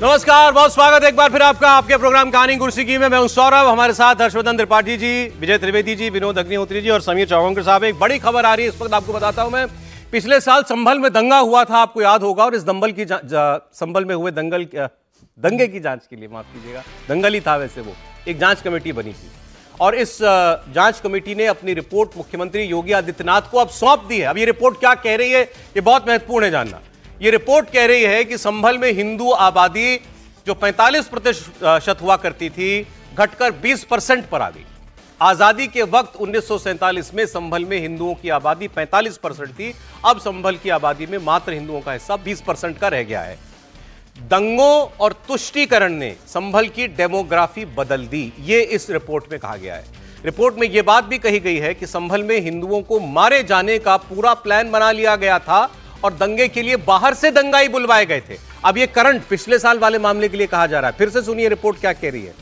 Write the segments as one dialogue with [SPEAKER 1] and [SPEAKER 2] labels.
[SPEAKER 1] नमस्कार, बहुत स्वागत है एक बार फिर आपका आपके प्रोग्राम कहानी कुर्सी की में। मैं हूं सौरभ, हमारे साथ हर्षवर्धन त्रिपाठी जी, विजय त्रिवेदी जी, विनोद अग्निहोत्री जी और समीर चौहान साहब। एक बड़ी खबर आ रही है इस वक्त, आपको बताता हूं मैं। पिछले साल संभल में दंगा हुआ था, आपको याद होगा, और इस संभल में हुए दंगे की जांच के लिए, माफ कीजिएगा, दंगल ही था वैसे वो, एक जांच कमेटी बनी थी और इस जांच कमेटी ने अपनी रिपोर्ट मुख्यमंत्री योगी आदित्यनाथ को अब सौंप दी है। अब ये रिपोर्ट क्या कह रही है, ये बहुत महत्वपूर्ण है जानना। ये रिपोर्ट कह रही है कि संभल में हिंदू आबादी जो 45% हुआ करती थी, घटकर 20% पर आ गई। आजादी के वक्त 1947 में संभल में हिंदुओं की आबादी 45% थी, अब संभल की आबादी में मात्र हिंदुओं का हिस्सा 20% का रह गया है। दंगों और तुष्टीकरण ने संभल की डेमोग्राफी बदल दी, ये इस रिपोर्ट में कहा गया है। रिपोर्ट में यह बात भी कही गई है कि संभल में हिंदुओं को मारे जाने का पूरा प्लान बना लिया गया था और दंगे के लिए बाहर से दंगाई बुलवाए गए थे। अब ये करंट पिछले साल वाले मामले के लिए कहा जा रहा है। फिर से सुनिए रिपोर्ट क्या कह रही है।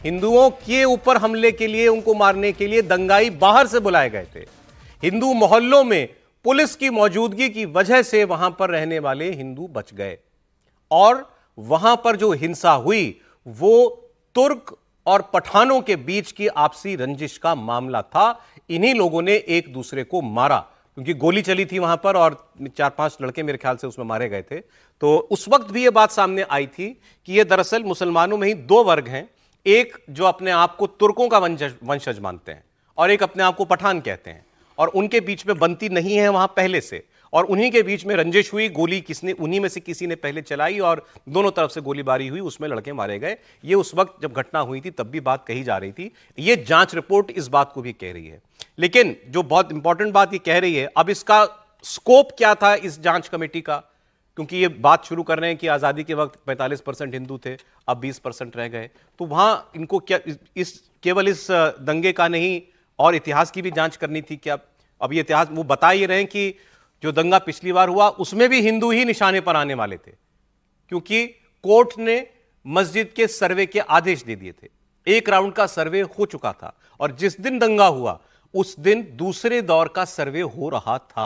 [SPEAKER 1] हिंदुओं के ऊपर हमले के लिए, उनको मारने के लिए दंगाई बाहर से बुलाए गए थे। हिंदू मोहल्लों में पुलिस की मौजूदगी की वजह से वहां पर रहने वाले हिंदू बच गए और वहां पर जो हिंसा हुई वो तुर्क और पठानों के बीच की आपसी रंजिश का मामला था। इन्हीं लोगों ने एक दूसरे को मारा क्योंकि गोली चली थी वहां पर और 4-5 लड़के मेरे ख्याल से उसमें मारे गए थे। तो उस वक्त भी यह बात सामने आई थी कि यह दरअसल मुसलमानों में ही दो वर्ग हैं, एक जो अपने आप को तुर्कों का वंशज मानते हैं और एक अपने आप को पठान कहते हैं, और उनके बीच में बनती नहीं है वहां पहले से, और उन्हीं के बीच में रंजिश हुई। गोली किसने, उन्हीं में से किसी ने पहले चलाई और दोनों तरफ से गोलीबारी हुई, उसमें लड़के मारे गए। ये उस वक्त जब घटना हुई थी तब भी बात कही जा रही थी। ये जांच रिपोर्ट इस बात को भी कह रही है। लेकिन जो बहुत इंपॉर्टेंट बात ये कह रही है, अब इसका स्कोप क्या था इस जांच कमेटी का, क्योंकि ये बात शुरू कर रहे हैं कि आजादी के वक्त 45% हिंदू थे, अब 20% रह गए, तो वहां इनको क्या केवल इस दंगे का नहीं और इतिहास की भी जांच करनी थी क्या? अब ये इतिहास वो बता ही रहे हैं कि जो दंगा पिछली बार हुआ उसमें भी हिंदू ही निशाने पर आने वाले थे, क्योंकि कोर्ट ने मस्जिद के सर्वे के आदेश दे दिए थे। एक राउंड का सर्वे हो चुका था और जिस दिन दंगा हुआ उस दिन दूसरे दौर का सर्वे हो रहा था।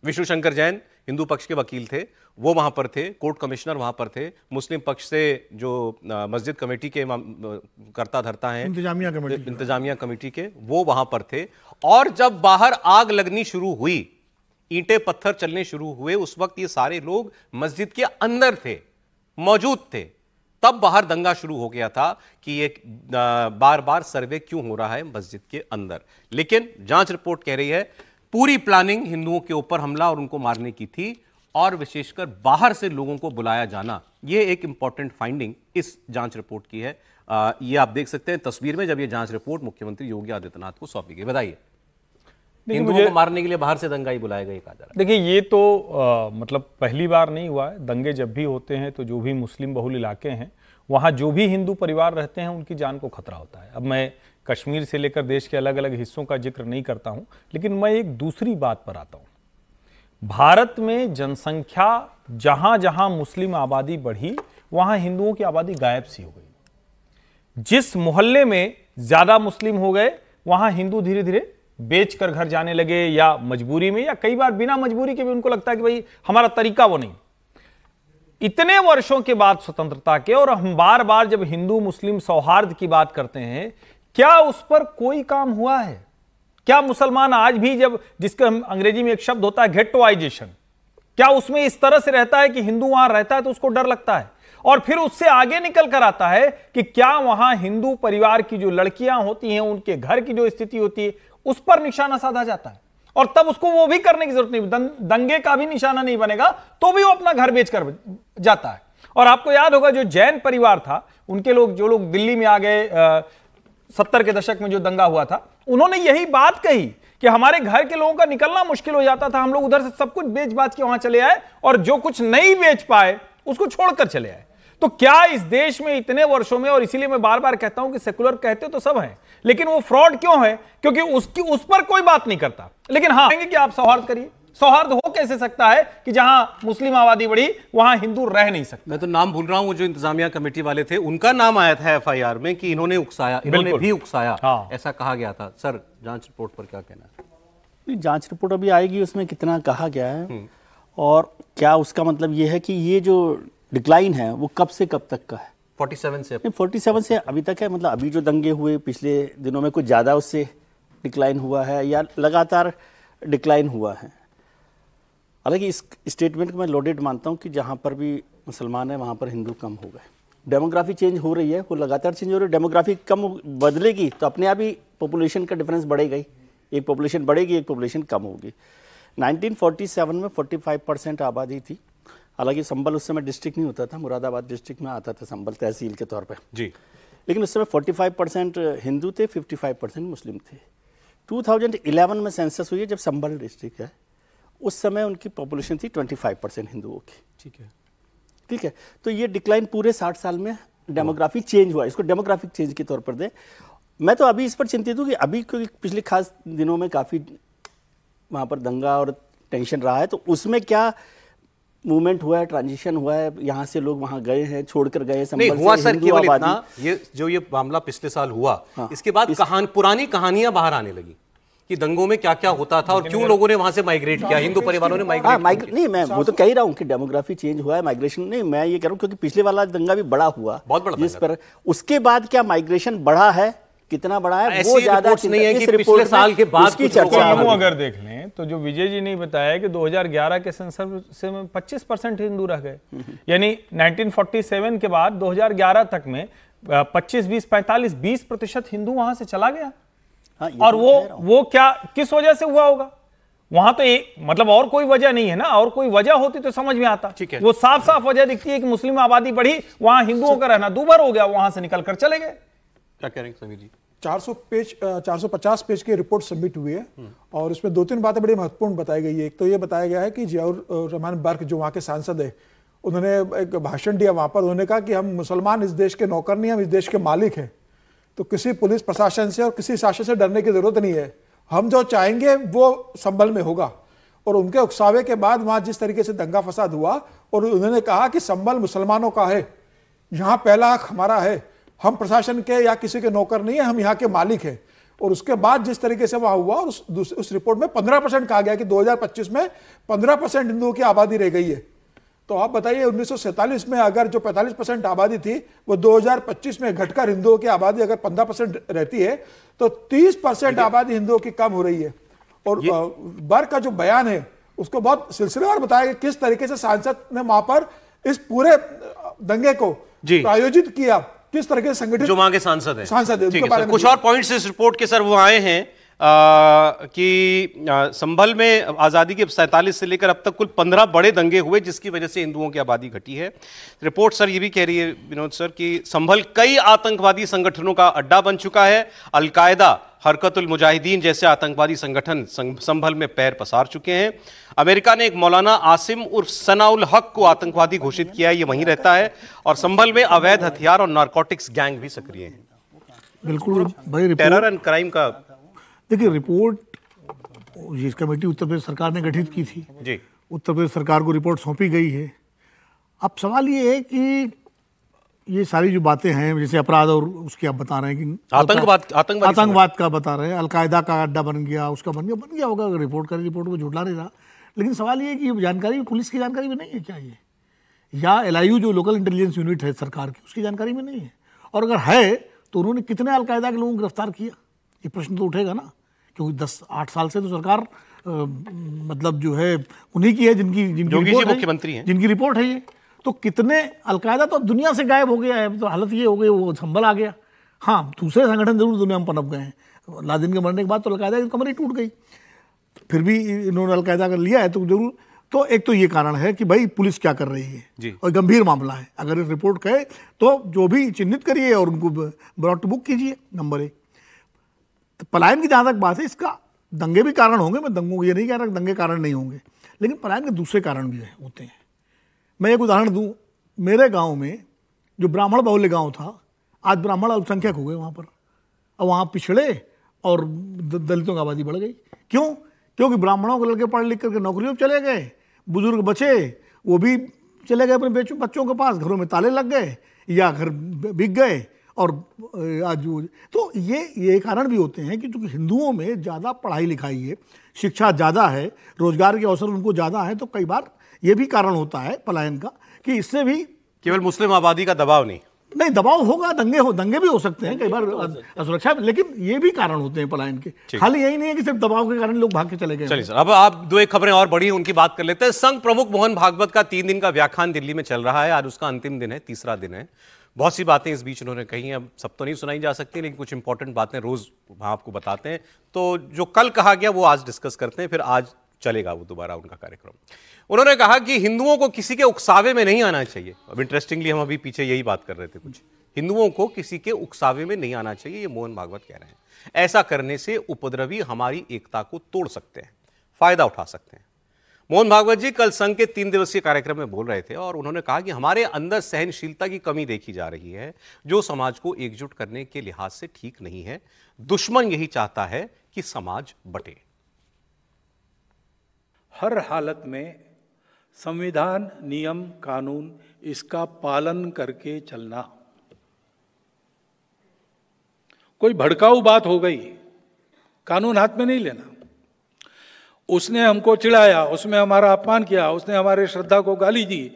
[SPEAKER 1] विष्णु शंकर जैन हिंदू पक्ष के वकील थे, वो वहां पर थे, कोर्ट कमिश्नर वहां पर थे, मुस्लिम पक्ष से जो मस्जिद कमेटी के करता धरता हैं, इंतजामिया कमेटी के, वो वहां पर थे। और जब बाहर आग लगनी शुरू हुई, ईंटें पत्थर चलने शुरू हुए, उस वक्त ये सारे लोग मस्जिद के अंदर थे, मौजूद थे। तब बाहर दंगा शुरू हो गया था कि ये बार बार सर्वे क्यों हो रहा है मस्जिद के अंदर। लेकिन जांच रिपोर्ट कह रही है पूरी प्लानिंग हिंदुओं के ऊपर हमला और उनको मारने की थी, और विशेषकर बाहर से लोगों को बुलाया जाना, यह एक इंपॉर्टेंट फाइंडिंग इस जांच रिपोर्ट की है। ये आप देख सकते हैं तस्वीर में, जब ये जांच रिपोर्ट मुख्यमंत्री योगी आदित्यनाथ को सौंपी गई। बताइए, हिंदुओं को मारने के लिए बाहर से दंगाई बुलाया गया कहा जा रहा है।
[SPEAKER 2] देखिए, ये तो मतलब पहली बार नहीं हुआ है। दंगे जब भी होते हैं तो जो भी मुस्लिम बहुल इलाके हैं वहाँ जो भी हिंदू परिवार रहते हैं उनकी जान को खतरा होता है। अब मैं कश्मीर से लेकर देश के अलग अलग हिस्सों का जिक्र नहीं करता हूँ, लेकिन मैं एक दूसरी बात पर आता हूँ। भारत में जनसंख्या जहाँ जहाँ मुस्लिम आबादी बढ़ी वहाँ हिंदुओं की आबादी गायब सी हो गई। जिस मोहल्ले में ज़्यादा मुस्लिम हो गए वहाँ हिंदू धीरे धीरे बेचकर घर जाने लगे, या मजबूरी में, या कई बार बिना मजबूरी के भी उनको लगता है कि भाई हमारा तरीका वो नहीं। इतने वर्षों के बाद स्वतंत्रता के, और हम बार बार जब हिंदू मुस्लिम सौहार्द की बात करते हैं, क्या उस पर कोई काम हुआ है? क्या मुसलमान आज भी, जब जिसका अंग्रेजी में एक शब्द होता है गेटोआइजेशन, क्या उसमें इस तरह से रहता है कि हिंदू वहां रहता है तो उसको डर लगता है? और फिर उससे आगे निकल कर आता है कि क्या वहां हिंदू परिवार की जो लड़कियां होती हैं, उनके घर की जो स्थिति होती है, उस पर निशाना साधा जाता है, और तब उसको वो भी करने की जरूरत नहीं, दंगे का भी निशाना नहीं बनेगा तो भी वो अपना घर बेचकर जाता है। और आपको याद होगा जो जैन परिवार था, उनके लोग, जो लोग दिल्ली में आ गए 70 के दशक में जो दंगा हुआ था, उन्होंने यही बात कही कि हमारे घर के लोगों का निकलना मुश्किल हो जाता था, हम लोग उधर से सब कुछ बेच बाच के वहां चले आए और जो कुछ नहीं बेच पाए उसको छोड़कर चले आए। तो क्या इस देश में इतने वर्षों में, और इसीलिए मैं बार बार कहता हूं कि सेकुलर कहते तो सब हैं, लेकिन वो फ्रॉड क्यों है? क्योंकि उस पर कोई बात नहीं करता। लेकिन हाँ, कि आप सौहार्द करिए। सौहार्द हो कैसे सकता है कि जहां मुस्लिम आबादी बढ़ी वहां हिंदू रह नहीं सकते?
[SPEAKER 1] मैं तो नाम भूल रहा हूं, जो इंतजामिया कमेटी वाले थे उनका नाम आया था एफआईआर में कि इन्होंने उकसाया, इन्होंने भी उकसाया। हाँ। ऐसा कहा गया था। सर, जांच रिपोर्ट पर क्या कहना है?
[SPEAKER 3] जांच रिपोर्ट अभी आएगी, उसमें कितना कहा गया है और क्या उसका मतलब ये है कि ये जो डिक्लाइन है वो कब से कब तक का है?
[SPEAKER 1] 47 से
[SPEAKER 3] 47 से अभी तक है। मतलब अभी जो दंगे हुए पिछले दिनों में कुछ ज़्यादा उससे डिक्लाइन हुआ है या लगातार डिक्लाइन हुआ है? हालांकि इस स्टेटमेंट को मैं लोडेड मानता हूँ कि जहाँ पर भी मुसलमान है वहाँ पर हिंदू कम हो गए। डेमोग्राफी चेंज हो रही है, वो लगातार चेंज हो रही है। डेमोग्राफी कम बदलेगी तो अपने आप ही पॉपुलेशन का डिफरेंस बढ़ेगा ही। एक पॉपुलेशन बढ़ेगी, एक पॉपुलेशन कम होगी। 1947 में 45% आबादी थी। हालांकि संभल उस समय डिस्ट्रिक्ट नहीं होता था, मुरादाबाद डिस्ट्रिक्ट में आता था संभल तहसील के तौर पे
[SPEAKER 1] जी।
[SPEAKER 3] लेकिन उस समय 45% हिंदू थे, 55% मुस्लिम थे। 2011 में सेंसस हुई है जब संभल डिस्ट्रिक्ट है, उस समय उनकी पॉपुलेशन थी 25% हिंदुओं की। ठीक है, तो ये डिक्लाइन पूरे 60 साल में डेमोग्राफी चेंज हुआ। इसको डेमोग्राफिक चेंज के तौर पर दे। मैं तो अभी इस पर चिंतित हूँ कि अभी क्योंकि पिछले खास दिनों में काफ़ी वहाँ पर दंगा और टेंशन रहा है, तो उसमें क्या मूवमेंट हुआ है, ट्रांजिशन हुआ है, यहाँ से लोग वहाँ गए हैं, छोड़कर गए संभल
[SPEAKER 1] नहीं हुआ
[SPEAKER 3] से
[SPEAKER 1] सर,
[SPEAKER 3] हिंदू
[SPEAKER 1] केवल
[SPEAKER 3] आबादी।
[SPEAKER 1] इतना, ये जो ये मामला पिछले साल हुआ,
[SPEAKER 3] हाँ,
[SPEAKER 1] इसके बाद पुरानी कहानियां बाहर आने लगी कि दंगों में क्या क्या होता था और क्यों लोगों ने वहां से माइग्रेट किया, हिंदू परिवारों ने माइग्रेट
[SPEAKER 3] नहीं, मैं वो तो कह ही रहा हूँ कि डेमोग्राफी चेंज हुआ है, माइग्रेशन नहीं। मैं ये कह रहा हूँ क्योंकि पिछले वाला दंगा भी बड़ा हुआ,
[SPEAKER 1] बहुत बड़ा
[SPEAKER 3] जिस पर उसके बाद क्या माइग्रेशन बढ़ा है, कितना बड़ा है वो ज्यादा
[SPEAKER 1] नहीं है कि पिछले साल के बाद
[SPEAKER 3] की चर्चा
[SPEAKER 2] अगर देख लें तो जो विजय जी ने बताया कि 2011 के सेंसस में 25% हिंदू रह गए, यानी 1947 के बाद 2011 तक में 25-20 हिंदू वहां से चला गया।
[SPEAKER 3] हाँ,
[SPEAKER 2] और वो क्या किस वजह से हुआ होगा? वहां तो एक मतलब और कोई वजह नहीं है ना, और कोई वजह होती तो समझ में आता। वो साफ साफ वजह दिखती है कि मुस्लिम आबादी बढ़ी, वहां हिंदुओं का रहना दूभर हो गया, वहां से निकल कर चले गए।
[SPEAKER 1] क्या कह रहे हैं समीर जी?
[SPEAKER 4] 450 पेज की रिपोर्ट सबमिट हुई है और इसमें 2-3 बातें बड़ी महत्वपूर्ण बताई गई है। एक तो ये बताया गया है कि जियाउर रहमान बर्क जो वहाँ के सांसद है, उन्होंने एक भाषण दिया वहाँ पर। उन्होंने कहा कि हम मुसलमान इस देश के नौकर नहीं, हम इस देश के मालिक हैं, तो किसी पुलिस प्रशासन से और किसी शासन से डरने की जरूरत नहीं है। हम जो चाहेंगे वो संभल में होगा। और उनके उकसावे के बाद वहाँ जिस तरीके से दंगा फसाद हुआ, और उन्होंने कहा कि संभल मुसलमानों का है, यहाँ पहला हक हमारा है, हम प्रशासन के या किसी के नौकर नहीं है, हम यहाँ के मालिक हैं। और उसके बाद जिस तरीके से वहां हुआ, और उस रिपोर्ट में 15% कहा गया कि 2025 में 15% हिंदुओं की आबादी रह गई है। तो आप बताइए 1947 में अगर जो 45% आबादी थी वो 2025 में घटकर हिंदुओं की आबादी अगर 15% रहती है तो 30% आबादी हिंदुओं की कम हो रही है। और बर्क का जो बयान है उसको बहुत सिलसिलेवार बताया कि किस तरीके से सांसद ने वहां पर इस पूरे दंगे को प्रायोजित किया, किस तरह के संगठन
[SPEAKER 1] जो वहां के सांसद
[SPEAKER 4] है
[SPEAKER 1] ठीक है। कुछ और पॉइंट्स इस रिपोर्ट के सर वो आए हैं कि संभल में आज़ादी के 47 से लेकर अब तक कुल 15 बड़े दंगे हुए जिसकी वजह से हिंदुओं की आबादी घटी है। रिपोर्ट सर ये भी कह रही है विनोद सर कि संभल कई आतंकवादी संगठनों का अड्डा बन चुका है। अलकायदा, हरकतुल मुजाहिदीन जैसे आतंकवादी संगठन संभल में पैर पसार चुके हैं। अमेरिका ने एक मौलाना आसिम उर्फ सनाउल हक को आतंकवादी घोषित किया है, ये वहीं रहता है। और संभल में अवैध हथियार और नारकोटिक्स गैंग भी सक्रिय हैं।
[SPEAKER 5] बिल्कुल भाई,
[SPEAKER 1] टेरर एंड क्राइम का
[SPEAKER 5] देखिए रिपोर्ट जिस कमेटी उत्तर प्रदेश सरकार ने गठित की थी
[SPEAKER 1] जी,
[SPEAKER 5] उत्तर प्रदेश सरकार को रिपोर्ट सौंपी गई है। अब सवाल ये है कि ये सारी जो बातें हैं जैसे अपराध और उसके आप बता रहे हैं कि आतंकवाद का बता रहे हैं, अलकायदा का अड्डा बन गया, उसका बन गया होगा। अगर रिपोर्ट करें, रिपोर्ट को झुठला नहीं रहा। लेकिन सवाल ये है कि ये जानकारी पुलिस की जानकारी में नहीं है क्या ये, या LIU जो लोकल इंटेलिजेंस यूनिट है सरकार की उसकी जानकारी में नहीं है? और अगर है तो उन्होंने कितने अलकायदा के लोगों को गिरफ्तार किया, ये प्रश्न तो उठेगा ना। क्योंकि 10-8 साल से तो सरकार मतलब जो है उन्हीं की है जिनकी
[SPEAKER 1] मुख्यमंत्री हैं,
[SPEAKER 5] जिनकी रिपोर्ट है ये। तो कितने अलकायदा तो अब दुनिया से गायब हो गया है। तो हालत ये हो गई, वो संभल आ गया। हाँ, दूसरे संगठन जरूर दुनिया में पनप गए हैं। लादेन के मरने के बाद तो अलकायदा की कमर ही टूट गई, फिर भी इन्होंने अलकायदा कर लिया है तो जरूर। तो एक तो ये कारण है कि भाई पुलिस क्या कर रही है और गंभीर मामला है। अगर इस रिपोर्ट कहे तो जो भी चिन्हित करिए और उनको ब्रॉड टू बुक कीजिए। नंबर 1, तो पलायन की जहाँ तक बात है, इसका दंगे भी कारण होंगे, मैं दंगों ये नहीं कह रहा कि दंगे कारण नहीं होंगे, लेकिन पलायन के दूसरे कारण भी होते हैं। मैं एक उदाहरण दूं, मेरे गांव में जो ब्राह्मण बहुल्य गांव था, आज ब्राह्मण अल्पसंख्यक हो गए वहाँ पर, और वहाँ पिछड़े और दलितों की आबादी बढ़ गई। क्यों? क्योंकि ब्राह्मणों के लड़के पढ़ लिख करके नौकरियों पर चले गए, बुजुर्ग बचे वो भी चले गए अपने बच्चों के पास, घरों में ताले लग गए या घर बिक गए। और आज तो ये कारण भी होते हैं कि चूँकि हिंदुओं में ज़्यादा पढ़ाई लिखाई है, शिक्षा ज़्यादा है, रोजगार के अवसर उनको ज़्यादा है, तो कई बार ये भी कारण होता है पलायन का कि इससे भी
[SPEAKER 1] केवल मुस्लिम आबादी का दबाव नहीं।
[SPEAKER 5] नहीं, दबाव होगा, दंगे भी हो सकते हैं कई बार असुरक्षा, लेकिन ये भी कारण होते हैं पलायन के। खाली यही नहीं है कि सिर्फ दबाव के कारण लोग भाग के चले गए।
[SPEAKER 1] चलिए सर, अब आप दो एक खबरें और बड़ी उनकी बात कर लेते हैं। संघ प्रमुख मोहन भागवत का 3 दिन का व्याख्यान दिल्ली में चल रहा है। आज उसका अंतिम दिन है, तीसरा दिन है। बहुत सी बातें इस बीच उन्होंने कही हैं, अब सब तो नहीं सुनाई जा सकती, लेकिन कुछ इंपॉर्टेंट बातें रोज आपको बताते हैं। तो जो कल कहा गया वो आज डिस्कस करते हैं, फिर आज चलेगा वो दोबारा उनका कार्यक्रम। उन्होंने कहा कि हिंदुओं को किसी के उकसावे में नहीं आना चाहिए। अब इंटरेस्टिंगली हम अभी पीछे यही बात कर रहे थे, कुछ हिंदुओं को किसी के उकसावे में नहीं आना चाहिए, ये मोहन भागवत कह रहे हैं। ऐसा करने से उपद्रवी हमारी एकता को तोड़ सकते हैं, फायदा उठा सकते हैं। मोहन भागवत जी कल संघ के 3 दिवसीय कार्यक्रम में बोल रहे थे और उन्होंने कहा कि हमारे अंदर सहनशीलता की कमी देखी जा रही है, जो समाज को एकजुट करने के लिहाज से ठीक नहीं है। दुश्मन यही चाहता है कि समाज बटे।
[SPEAKER 6] हर हालत में संविधान, नियम, कानून, इसका पालन करके चलना। कोई भड़काऊ बात हो गई, कानून हाथ में नहीं लेना। उसने हमको चिढ़ाया, उसमें हमारा अपमान किया, उसने हमारे श्रद्धा को गाली दी,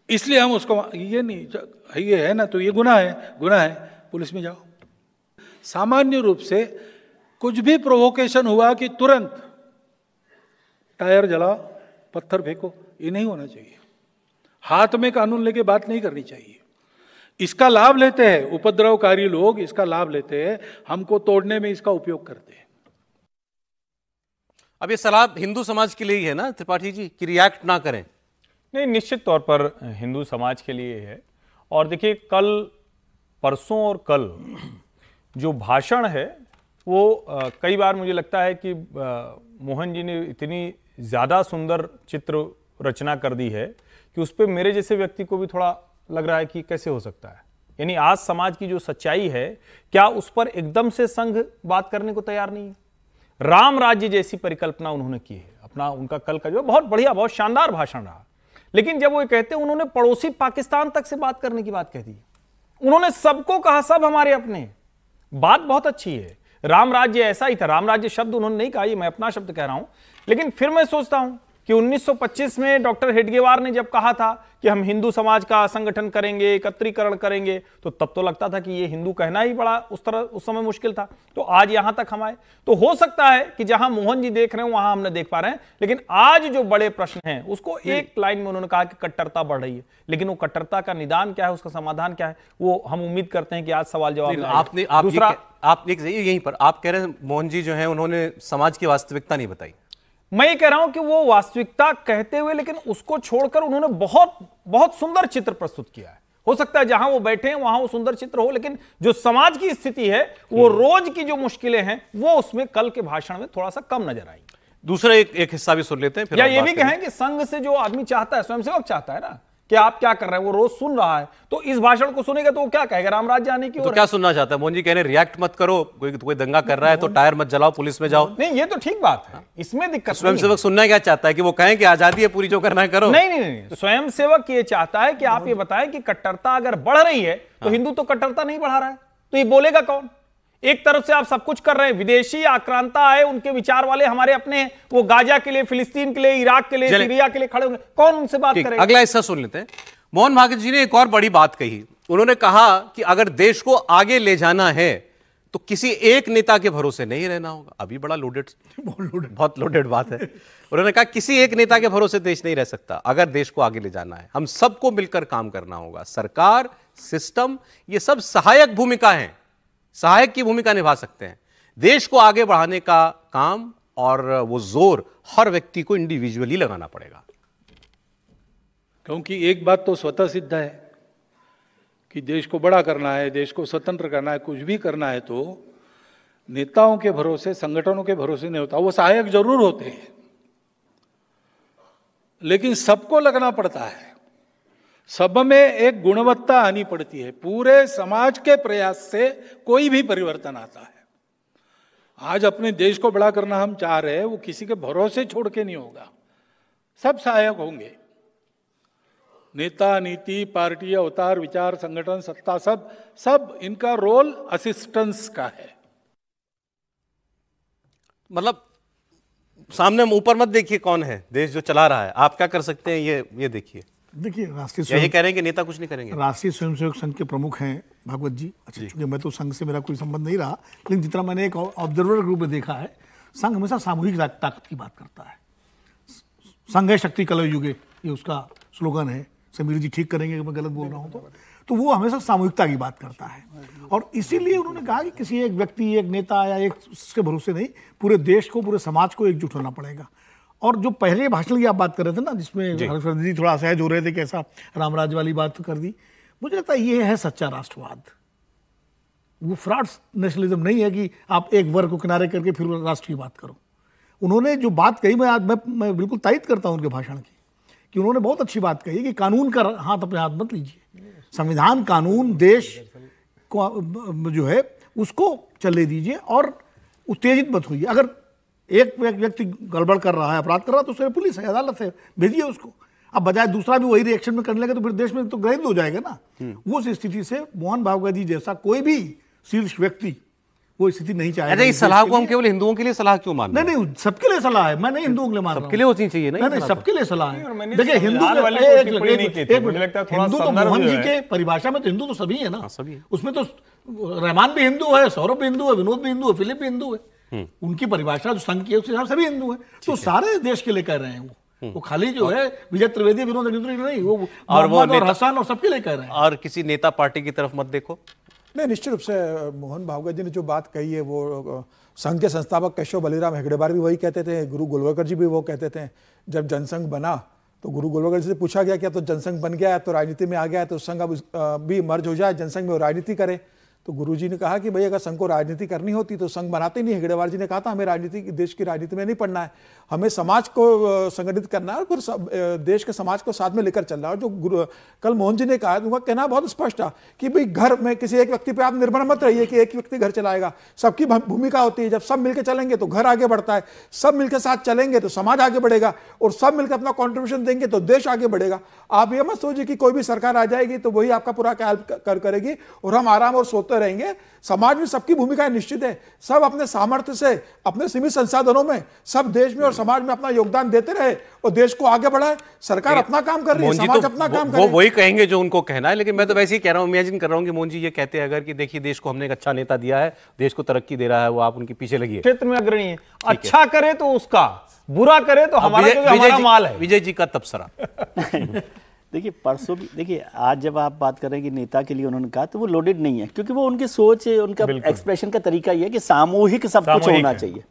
[SPEAKER 6] इसलिए हम उसको, ये नहीं, ये है ना तो ये गुनाह है, पुलिस में जाओ। सामान्य रूप से कुछ भी प्रोवोकेशन हुआ कि तुरंत टायर जलाओ, पत्थर फेंको, ये नहीं होना चाहिए। हाथ में कानून लेके बात नहीं करनी चाहिए। इसका लाभ लेते हैं उपद्रवकारी लोग, इसका लाभ लेते हैं, हमको तोड़ने में इसका उपयोग करते हैं।
[SPEAKER 1] अब ये सलाह हिंदू समाज के लिए ही है ना त्रिपाठी जी, कि रिएक्ट ना करें?
[SPEAKER 2] नहीं, निश्चित तौर पर हिंदू समाज के लिए है। और देखिए, कल, परसों और कल जो भाषण है वो कई बार मुझे लगता है कि मोहन जी ने इतनी ज़्यादा सुंदर चित्र रचना कर दी है कि उस पर मेरे जैसे व्यक्ति को भी थोड़ा लग रहा है कि कैसे हो सकता है। यानी आज समाज की जो सच्चाई है, क्या उस पर एकदम से संघ बात करने को तैयार नहीं है? राम राज्य जैसी परिकल्पना उन्होंने की है अपना, उनका कल का जो बहुत बढ़िया, बहुत शानदार भाषण रहा। लेकिन जब वो कहते हैं, उन्होंने पड़ोसी पाकिस्तान तक से बात करने की बात कह दी। उन्होंने सबको कहा सब हमारे अपने। बात बहुत अच्छी है, राम राज्य ऐसा ही था। राम राज्य शब्द उन्होंने नहीं कहा, ये मैं अपना शब्द कह रहा हूं। लेकिन फिर मैं सोचता हूं कि 1925 में डॉक्टर हेडगेवार ने जब कहा था कि हम हिंदू समाज का संगठन करेंगे, एकत्रीकरण करेंगे, तो तब तो लगता था कि ये हिंदू कहना ही बड़ा उस समय मुश्किल था। तो आज यहां तक हम आए, तो हो सकता है कि जहां मोहन जी देख रहे हैं वहां हम न देख पा रहे हैं। लेकिन आज जो बड़े प्रश्न हैं उसको एक लाइन में उन्होंने कहा कि कट्टरता बढ़ रही है। लेकिन वो कट्टरता का निदान क्या है, उसका समाधान क्या है, वो हम उम्मीद करते हैं कि आज सवाल जवाब
[SPEAKER 1] आपने दूसरा आप यहीं पर आप कह रहे हैं मोहन जी जो है उन्होंने समाज की वास्तविकता नहीं बताई।
[SPEAKER 2] मैं ये कह रहा हूं कि वो वास्तविकता कहते हुए, लेकिन उसको छोड़कर उन्होंने बहुत बहुत सुंदर चित्र प्रस्तुत किया है। हो सकता है जहां वो बैठे हैं वहां वो सुंदर चित्र हो, लेकिन जो समाज की स्थिति है, वो रोज की जो मुश्किलें हैं, वो उसमें कल के भाषण में थोड़ा सा कम नजर आई।
[SPEAKER 1] दूसरा एक हिस्सा भी सुन लेते हैं, फिर
[SPEAKER 2] या ये भी कहें कि संघ से जो आदमी चाहता है, स्वयंसेवक चाहता है ना कि आप क्या कर रहे हैं, वो रोज सुन रहा है, तो इस भाषण को सुनेगा तो वो क्या कहेगा, राम राज्य आने की।
[SPEAKER 1] तो क्या सुनना चाहता है मोहन जी? कह रहे रिएक्ट मत करो, कोई दंगा कर रहा है तो टायर मत जलाओ, पुलिस में जाओ।
[SPEAKER 2] नहीं, ये तो ठीक बात है, इसमें दिक्कत।
[SPEAKER 1] स्वयंसेवक सुनना क्या चाहता है कि वो कहें कि आजादी है पूरी, जो करना है करो?
[SPEAKER 2] नहीं, स्वयंसेवक ये चाहता है कि आप ये बताएं कि कट्टरता अगर बढ़ रही है तो हिंदू तो कट्टरता नहीं बढ़ा रहा है, तो ये बोलेगा कौन? एक तरफ से आप सब कुछ कर रहे हैं, विदेशी आक्रांता आए, उनके विचार वाले हमारे अपने, वो गाजा के लिए, फिलिस्तीन के लिए, इराक के लिए, सीरिया के लिए खड़े होंगे, कौन उनसे बात करेगा?
[SPEAKER 1] अगला हिस्सा सुन लेते हैं। मोहन भागवत जी ने एक और बड़ी बात कही। उन्होंने कहा कि अगर देश को आगे ले जाना है तो किसी एक नेता के भरोसे नहीं रहना होगा। अभी बड़ा बहुत लोडेड बात है। उन्होंने कहा किसी एक नेता के भरोसे देश नहीं रह सकता। अगर देश को आगे ले जाना है, हम सबको मिलकर काम करना होगा। सरकार, सिस्टम, ये सब सहायक भूमिका है, सहायक की भूमिका निभा सकते हैं। देश को आगे बढ़ाने का काम और वो जोर हर व्यक्ति को इंडिविजुअली लगाना पड़ेगा।
[SPEAKER 6] क्योंकि एक बात तो स्वतः सिद्ध है कि देश को बड़ा करना है, देश को स्वतंत्र करना है, कुछ भी करना है तो नेताओं के भरोसे, संगठनों के भरोसे नहीं होता। वो सहायक जरूर होते हैं, लेकिन सबको लगना पड़ता है। सब में एक गुणवत्ता आनी पड़ती है। पूरे समाज के प्रयास से कोई भी परिवर्तन आता है। आज अपने देश को बड़ा करना हम चाह रहे हैं, वो किसी के भरोसे छोड़ के नहीं होगा। सब सहायक होंगे, नेता, नीति, पार्टी, अवतार, विचार, संगठन, सत्ता, सब इनका रोल असिस्टेंस का है।
[SPEAKER 1] मतलब सामने ऊपर मत देखिए कौन है देश जो चला रहा है, आप क्या कर सकते हैं ये देखिए।
[SPEAKER 5] देखिए,
[SPEAKER 1] या ये कह रहे हैं कि नेता कुछ नहीं करेंगे?
[SPEAKER 5] राष्ट्रीय स्वयंसेवक संघ के प्रमुख हैं भागवत जी। अच्छा, चूंकि मैं तो संघ से मेरा कोई संबंध नहीं रहा, लेकिन जितना मैंने एक ऑब्जर्वर के रूप में देखा है, संघ हमेशा सामूहिक ताकत की बात करता है। संघ है शक्ति कलौ युगे, ये उसका स्लोगन है। समीर जी ठीक करेंगे अगर मैं गलत बोल रहा हूँ तो वो हमेशा सामूहिकता की बात करता है। और इसीलिए उन्होंने कहा कि किसी एक व्यक्ति, एक नेता या एक उसके भरोसे नहीं, पूरे देश को, पूरे समाज को एकजुट होना पड़ेगा। और जो पहले भाषण की आप बात कर रहे थे ना, जिसमें हर्षवर्धन जी थोड़ा असहज हो रहे थे कि ऐसा रामराज वाली बात कर दी, मुझे लगता है ये है सच्चा राष्ट्रवाद। वो फ्रॉड नेशनलिज्म नहीं है कि आप एक वर्ग को किनारे करके फिर राष्ट्र की बात करो। उन्होंने जो बात कही, मैं बिल्कुल तायद करता हूं उनके भाषण की, कि उन्होंने बहुत अच्छी बात कही कि कानून का हाथ अपने हाथ मत लीजिए। संविधान, कानून, देश को जो है उसको चलने दीजिए और उत्तेजित मत होइए। अगर एक व्यक्ति गड़बड़ कर रहा है, अपराध कर रहा है, तो उसे पुलिस है, अदालत है, भेजिए उसको। अब बजाय दूसरा भी वही रिएक्शन में करने लगे तो फिर देश में तो गरीब हो जाएगा ना। उस स्थिति से मोहन भागवत जी जैसा कोई भी शीर्ष व्यक्ति वो स्थिति नहीं चाहेगा।
[SPEAKER 1] अच्छा, इस सलाह को हम केवल हिंदुओं के लिए सलाह क्यों मान रहे हैं?
[SPEAKER 5] नहीं, सबके लिए सलाह है। मैं नहीं हिंदुओं के लिए मान रहा हूं,
[SPEAKER 1] सबके लिए होनी चाहिए। नहीं,
[SPEAKER 5] सबके लिए सलाह है। देखिए, हिंदू तो मोहन जी के परिभाषा में तो हिंदू तो सभी है ना। उसमें तो रहमान भी हिंदू है, सौरभ भी हिंदू है, विनोद भी हिंदू है, फिलिप भी हिंदू है। उनकी परिभाषा जो संघ की है उसके हिसाब सभी हिंदू है। तो सारे देश के लिए कह रहे हैं वो खाली जो है विजय त्रिवेदी, विनोद नहीं, वो और हसन और सबके लिए कह रहे हैं।
[SPEAKER 1] और किसी नेता पार्टी की तरफ मत देखो।
[SPEAKER 4] नहीं, निश्चित रूप से मोहन भागवत जी ने जो बात कही है, वो संघ के संस्थापक केशव बलिराम हेगड़ेवार भी वही कहते थे, गुरु गोलवलकर जी भी वो कहते थे। जब जनसंघ बना तो गुरु गोलवलकर जी से पूछा गया क्या तो जनसंघ बन गया है, तो राजनीति में आ गया है, तो संघ अब भी मर्ज हो जाए, जनसंघ में वो राजनीति करे। तो गुरुजी ने कहा कि भाई अगर संघ को राजनीति करनी होती तो संघ बनाते नहीं। हेगड़ेवार जी ने कहा था हमें राजनीति, देश की राजनीति में नहीं पढ़ना है, हमें समाज को संगठित करना है और फिर देश के समाज को साथ में लेकर चलना है। और जो कल मोहन जी ने कहा, उनका कहना बहुत स्पष्ट है कि भाई घर में किसी एक व्यक्ति पे आप निर्भर मत रहिए कि एक व्यक्ति घर चलाएगा। सबकी भूमिका होती है। जब सब मिलकर चलेंगे तो घर आगे बढ़ता है, सब मिलकर साथ चलेंगे तो समाज आगे बढ़ेगा, और सब मिलकर अपना कॉन्ट्रीब्यूशन देंगे तो देश आगे बढ़ेगा। आप ये मत सोचिए कि कोई भी सरकार आ जाएगी तो वही आपका पूरा हेल्प करेगी और हम आराम और सोते रहेंगे। समाज में सबकी भूमिका निश्चित है। सब अपने सामर्थ्य से, अपने सीमित संसाधनों में, सब देश में और समाज में अपना योगदान देते रहे और देश को आगे बढ़ाए। सरकार अपना काम कर रही है, समाज अपना काम कर रहा है।
[SPEAKER 1] वो वही कहेंगे जो उनको कहना है, लेकिन मैं तो वैसे ही कह रहा हूं, इमेजिन कर रहा हूं कि मोहन जी ये कहते हैं अगर कि देखिए देश को हमने एक अच्छा नेता दिया है, देश को तरक्की दे रहा है, वो आप उनके पीछे लगिए।
[SPEAKER 2] क्षेत्र में अग्रणी है, अच्छा करे तो उसका, बुरा करे तो हमारा माल है।
[SPEAKER 1] विजय जी का तबसरा।
[SPEAKER 3] देखिए, परसों भी देखिए, आज जब आप बात कर रहे हैं कि नेता के लिए उन्होंने कहा, तो वो लोडेड नहीं है, क्योंकि वो उनकी सोच, उनका एक्सप्रेशन का तरीका ये है कि सामूहिक सब कुछ होना चाहिए।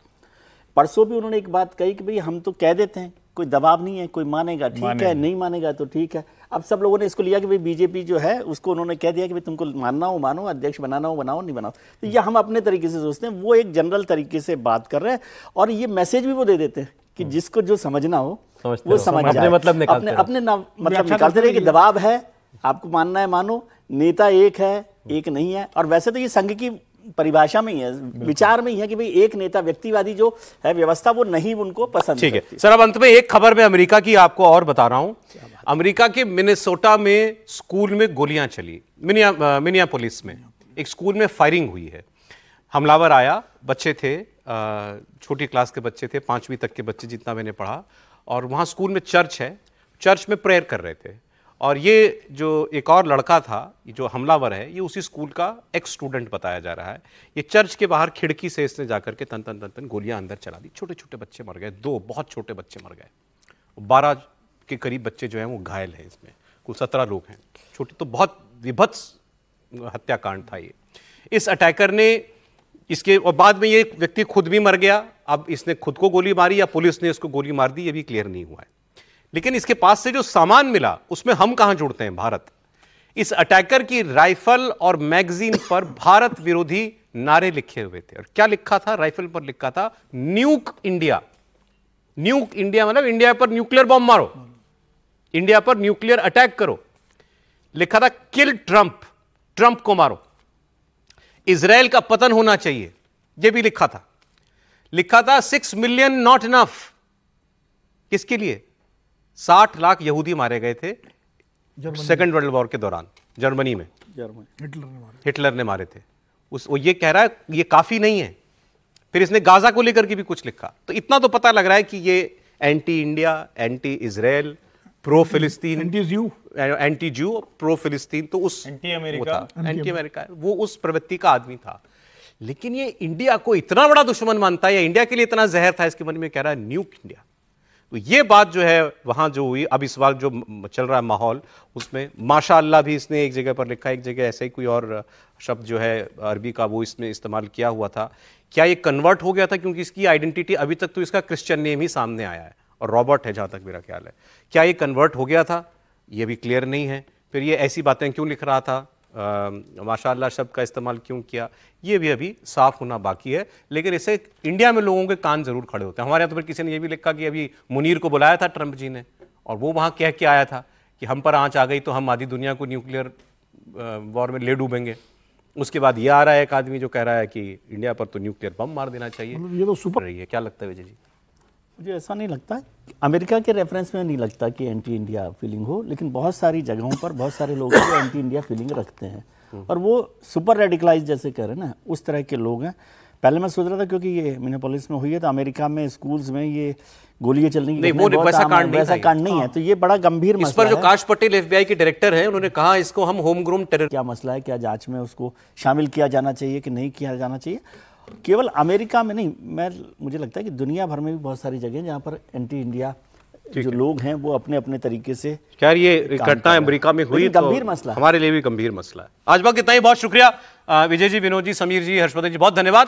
[SPEAKER 3] परसों भी उन्होंने एक बात कही कि भाई हम तो कह देते हैं, कोई दबाव नहीं है, कोई मानेगा ठीक है, नहीं मानेगा तो ठीक है। अब सब लोगों ने इसको लिया कि भाई बीजेपी जो है उसको उन्होंने कह दिया कि भाई तुमको मानना हो मानो, अध्यक्ष बनाना हो बनाओ, नहीं बनाओ। तो ये हम अपने तरीके से सोचते हैं, वो एक जनरल तरीके से बात कर रहे हैं और ये मैसेज भी वो दे देते हैं कि जिसको जो समझना हो वो समझ जाए।
[SPEAKER 1] अपने मतलब निकालते
[SPEAKER 3] रहे कि दबाव है, आपको मानना है मानो, नेता एक है, एक नहीं है। और वैसे तो ये संघ की परिभाषा में ही है, विचार में ही है कि भाई एक नेता, व्यक्तिवादी जो है व्यवस्था, वो नहीं उनको पसंद।
[SPEAKER 1] ठीक है सर, अब अंत में एक खबर में अमेरिका की आपको और बता रहा हूं। अमेरिका के मिनेसोटा में स्कूल में गोलियां चली, मिनियापोलिस में एक स्कूल में फायरिंग हुई है। हमलावर आया, बच्चे थे, छोटी क्लास के बच्चे थे, 5वीं तक के बच्चे जितना मैंने पढ़ा, और वहाँ स्कूल में चर्च है, चर्च में प्रेयर कर रहे थे। और ये जो एक और लड़का था, जो हमलावर है, ये उसी स्कूल का एक्स स्टूडेंट बताया जा रहा है। ये चर्च के बाहर खिड़की से इसने जाकर के तन तन तन तन गोलियां अंदर चला दी। छोटे छोटे बच्चे मर गए, 2 बहुत छोटे बच्चे मर गए, 12 के करीब बच्चे जो हैं वो घायल हैं। इसमें कुल 17 लोग हैं, छोटे। तो बहुत विभत्स हत्याकांड था ये। इस अटैकर ने इसके, और बाद में ये व्यक्ति खुद भी मर गया। अब इसने खुद को गोली मारी या पुलिस ने इसको गोली मार दी, ये भी क्लियर नहीं हुआ है। लेकिन इसके पास से जो सामान मिला उसमें हम कहां जुड़ते हैं, भारत। इस अटैकर की राइफल और मैगजीन पर भारत विरोधी नारे लिखे हुए थे। और क्या लिखा था? राइफल पर लिखा था न्यूक इंडिया। न्यूक इंडिया मतलब इंडिया पर न्यूक्लियर बॉम्ब मारो, इंडिया पर न्यूक्लियर अटैक करो। लिखा था किल ट्रंप, ट्रंप को मारो, इजराइल का पतन होना चाहिए, यह भी लिखा था। लिखा था 6 मिलियन नॉट इनफ। किसके लिए? 60 लाख यहूदी मारे गए थे सेकेंड वर्ल्ड वॉर के दौरान जर्मनी में, हिटलर ने मारे थे। वो ये कह रहा है ये काफी नहीं है। फिर इसने गाजा को लेकर के भी कुछ लिखा। तो इतना तो पता लग रहा है कि ये anti India, anti Israel, pro फिलिस्तीन,
[SPEAKER 5] एंटी
[SPEAKER 1] जू, प्रो फिलिस्तीन, तो उस
[SPEAKER 2] एंटी अमेरिका,
[SPEAKER 1] एंटी अमेरिका, वो उस प्रवृत्ति का आदमी था। लेकिन ये इंडिया को इतना बड़ा दुश्मन मानता है, या इंडिया के लिए इतना जहर था इसके मन में, कह रहा है न्यूक इंडिया। तो ये बात जो है वहां जो हुई, अब इस वक्त जो चल रहा है माहौल, उसमें माशाअल्लाह भी इसने एक जगह पर लिखा, एक जगह ऐसे ही कोई और शब्द जो है अरबी का वो इसमें इस्तेमाल किया हुआ था। क्या ये कन्वर्ट हो गया था? क्योंकि इसकी आइडेंटिटी अभी तक तो इसका क्रिश्चियन नेम ही सामने आया है और रॉबर्ट है जहां तक मेरा ख्याल है। क्या ये कन्वर्ट हो गया था? ये भी क्लियर नहीं है। फिर ये ऐसी बातें क्यों लिख रहा था, माशाअल्लाह शब्द का इस्तेमाल क्यों किया, ये भी अभी साफ होना बाकी है। लेकिन इससे इंडिया में लोगों के कान जरूर खड़े होते हैं। हमारे यहाँ तो फिर किसी ने ये भी लिखा कि अभी मुनीर को बुलाया था ट्रंप जी ने, और वो वहाँ कह के आया था कि हम पर आंच आ गई तो हम आधी दुनिया को न्यूक्लियर वॉर में ले डूबेंगे। उसके बाद ये आ रहा है एक आदमी जो कह रहा है कि इंडिया पर तो न्यूक्लियर बम मार देना चाहिए।
[SPEAKER 5] ये तो सुपर
[SPEAKER 1] रही है। क्या लगता है विजय जी?
[SPEAKER 3] मुझे ऐसा नहीं लगता, अमेरिका के रेफरेंस में नहीं लगता कि एंटी इंडिया फीलिंग हो, लेकिन बहुत सारी जगहों पर बहुत सारे लोग हैं एंटी इंडिया फीलिंग रखते हैं, और वो सुपर रेडिकलाइज जैसे कह रहे हैं ना, उस तरह के लोग हैं। पहले मैं सोच रहा था क्योंकि ये मिनेपोलिस में हुई है तो अमेरिका में स्कूल्स में ये गोलियां चलने की
[SPEAKER 1] नहीं, वो वैसा कांड नहीं
[SPEAKER 3] है, तो ये बड़ा गंभीर मसला है।
[SPEAKER 1] इस पर जो काश पटेल एफबीआई के डायरेक्टर हैं, उन्होंने कहा इसको हम होम ग्रोन टेरर,
[SPEAKER 3] क्या मसला है, क्या जांच में उसको शामिल किया जाना चाहिए कि नहीं किया जाना चाहिए। केवल अमेरिका में नहीं, मुझे लगता है कि दुनिया भर में भी बहुत सारी जगह जहाँ पर एंटी इंडिया जो लोग हैं वो अपने अपने तरीके से।
[SPEAKER 1] क्या ये घटना अमेरिका में हुई?
[SPEAKER 3] गंभीर मसला,
[SPEAKER 1] हमारे लिए भी गंभीर मसला है। आज वक्त इतना ही। बहुत शुक्रिया विजय जी, विनोद जी, समीर जी, हर्षवर्धन जी, बहुत धन्यवाद।